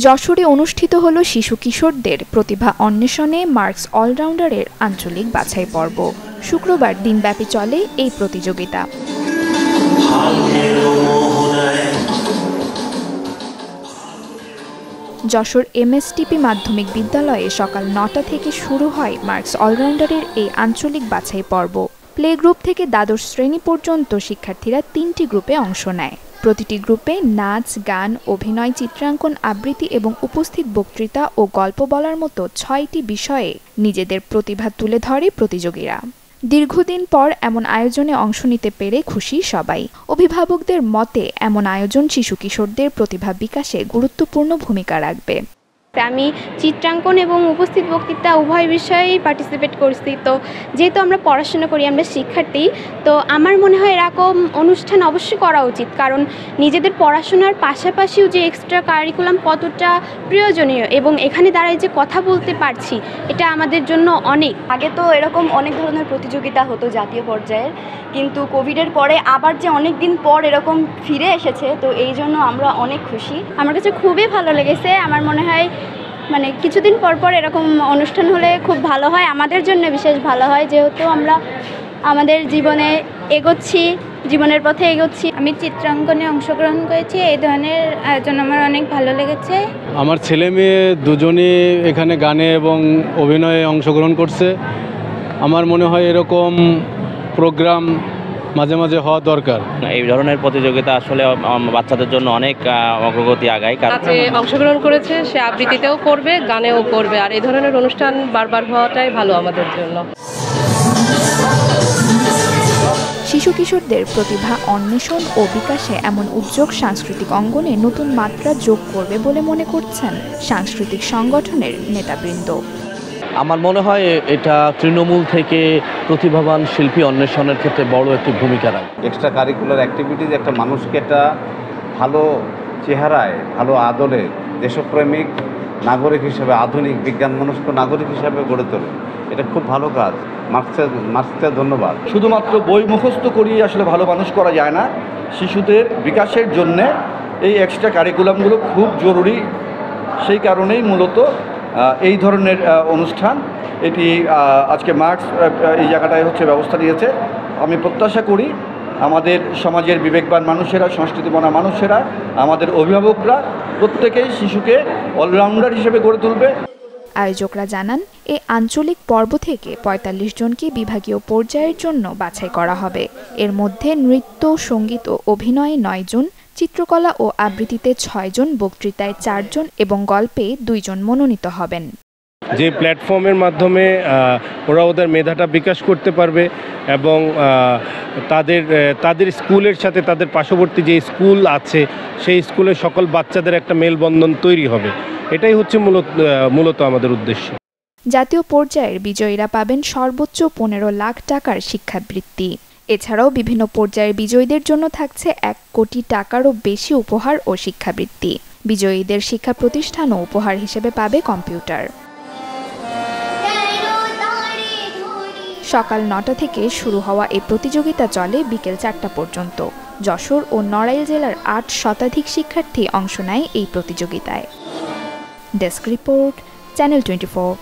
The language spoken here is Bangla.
যশোরে অনুষ্ঠিত হল শিশু কিশোরদের প্রতিভা অন্বেষণে মার্কস অলরাউন্ডারের আঞ্চলিক বাছাই পর্ব। শুক্রবার দিনব্যাপী চলে এই প্রতিযোগিতা। যশোর এমএসটিপি মাধ্যমিক বিদ্যালয়ে সকাল ৯টা থেকে শুরু হয় মার্কস অলরাউন্ডারের এই আঞ্চলিক বাছাই পর্ব। প্লে গ্রুপ থেকে দ্বাদশ শ্রেণী পর্যন্ত শিক্ষার্থীরা ৩টি গ্রুপে অংশ নেয়। প্রতিটি গ্রুপে নাচ, গান, অভিনয়, চিত্রাঙ্কন, আবৃত্তি এবং উপস্থিত বক্তৃতা ও গল্প বলার মতো ৬টি বিষয়ে নিজেদের প্রতিভা তুলে ধরে প্রতিযোগীরা। দীর্ঘদিন পর এমন আয়োজনে অংশ নিতে পেরে খুশি সবাই। অভিভাবকদের মতে এমন আয়োজন শিশু কিশোরদের প্রতিভা বিকাশে গুরুত্বপূর্ণ ভূমিকা রাখবে। আমি চিত্রাঙ্কন এবং উপস্থিত বক্তৃতা উভয় বিষয়েই পার্টিসিপেট করছি। তো যেহেতু আমরা পড়াশোনা করি, আমরা শিক্ষার্থী, তো আমার মনে হয় এরকম অনুষ্ঠান অবশ্যই করা উচিত, কারণ নিজেদের পড়াশোনার পাশাপাশিও যে এক্সট্রা কারিকুলাম কতটা প্রয়োজনীয় এবং এখানে দাঁড়ায় যে কথা বলতে পারছি, এটা আমাদের জন্য অনেক। আগে তো এরকম অনেক ধরনের প্রতিযোগিতা হতো জাতীয় পর্যায়ের, কিন্তু কোভিডের পরে আবার যে অনেক দিন পর এরকম ফিরে এসেছে, তো এই জন্য আমরা অনেক খুশি। আমার কাছে খুবই ভালো লেগেছে। আমার মনে হয় কিছুদিন পর পর এরকম অনুষ্ঠান হলে খুব ভালো হয়, আমাদের জন্য বিশেষ ভালো হয়, যেহেতু আমরা আমাদের জীবনে এগোচ্ছি, জীবনের পথে এগোচ্ছি। আমি চিত্রাঙ্কনে অংশগ্রহণ করেছি, এই ধরনের আয়োজন আমার অনেক ভালো লেগেছে। আমার ছেলে মেয়ে দুজনই এখানে গানে এবং অভিনয়ে অংশগ্রহণ করছে। আমার মনে হয় এরকম প্রোগ্রাম মাঝে মাঝে হওয়া দরকার। এই ধরনের প্রতিযোগিতা আসলে বাচ্চাদের জন্য অনেক অগ্রগতি আগায়। নাচে অংশগ্রহণ করেছে, সে আবৃত্তিতেও করবে, গানেও করবে, আর এই ধরনের অনুষ্ঠান বারবার হওয়াটাই ভালো আমাদের জন্য। শিশু কিশোরদের প্রতিভা অন্বেষণ ও বিকাশে এমন উদ্যোগ সাংস্কৃতিক অঙ্গনে নতুন মাত্রা যোগ করবে বলে মনে করছেন সাংস্কৃতিক সংগঠনের নেতাবৃন্দ। আমার মনে হয় এটা তৃণমূল থেকে প্রতিভাবান শিল্পী অন্বেষণের ক্ষেত্রে বড় একটি ভূমিকা রাখে। এক্সট্রা কারিকুলার অ্যাক্টিভিটিজ একটা মানুষকে একটা ভালো চেহারায়, ভালো আদলে দেশপ্রেমিক নাগরিক হিসেবে, আধুনিক বিজ্ঞান মনস্ক নাগরিক হিসেবে গড়ে তোলে। এটা খুব ভালো কাজ। মার্কসকে ধন্যবাদ। শুধুমাত্র বই মুখস্থ করিয়ে আসলে ভালো মানুষ করা যায় না। শিশুদের বিকাশের জন্যে এই এক্সট্রা কারিকুলামগুলো খুব জরুরি। সেই কারণেই মূলত এই ধরনের অনুষ্ঠান, এটি আজকে মার্কস এই জায়গাটায় ব্যবস্থা নিয়েছে। আমি প্রত্যাশা করি আমাদের সমাজের বিবেকবান মানুষেরা, সংস্কৃতিমনা মানুষেরা, আমাদের অভিভাবকরা প্রত্যেকেই শিশুকে অলরাউন্ডার হিসেবে গড়ে তুলবে। আয়োজকরা জানান, এই আঞ্চলিক পর্ব থেকে ৪৫ জনকে বিভাগীয় পর্যায়ের জন্য বাছাই করা হবে। এর মধ্যে নৃত্য, সঙ্গীত ও অভিনয়ে ৯ জন, চিত্রকলা ও আবৃত্তিতে ৬ জন, বক্তৃতায় ৪ জন এবং গল্পে ২ জন মনোনীত হবেন। যে প্ল্যাটফর্মের মাধ্যমে ওরা ওদের মেধাটা বিকাশ করতে পারবে এবং তাদের স্কুলের সাথে তাদের পার্শ্ববর্তী যে স্কুল আছে সেই স্কুলের সকল বাচ্চাদের একটা মেলবন্ধন তৈরি হবে। এটাই হচ্ছে মূলত আমাদের উদ্দেশ্য। জাতীয় পর্যায়ের বিজয়ীরা পাবেন সর্বোচ্চ ১৫ লাখ টাকার শিক্ষাবৃত্তি। এছাড়াও বিভিন্ন পর্যায়ের বিজয়ীদের জন্য থাকছে ১ কোটি টাকারও বেশি উপহার ও শিক্ষাবৃত্তি। বিজয়ীদের শিক্ষা প্রতিষ্ঠানও উপহার হিসেবে পাবে কম্পিউটার। সকাল ৯টা থেকে শুরু হওয়া এই প্রতিযোগিতা চলে বিকেল ৪টা পর্যন্ত। যশোর ও নড়াইল জেলার ৮ শতাধিক শিক্ষার্থী অংশ নেয় এই প্রতিযোগিতায়। Desk report, channel 24।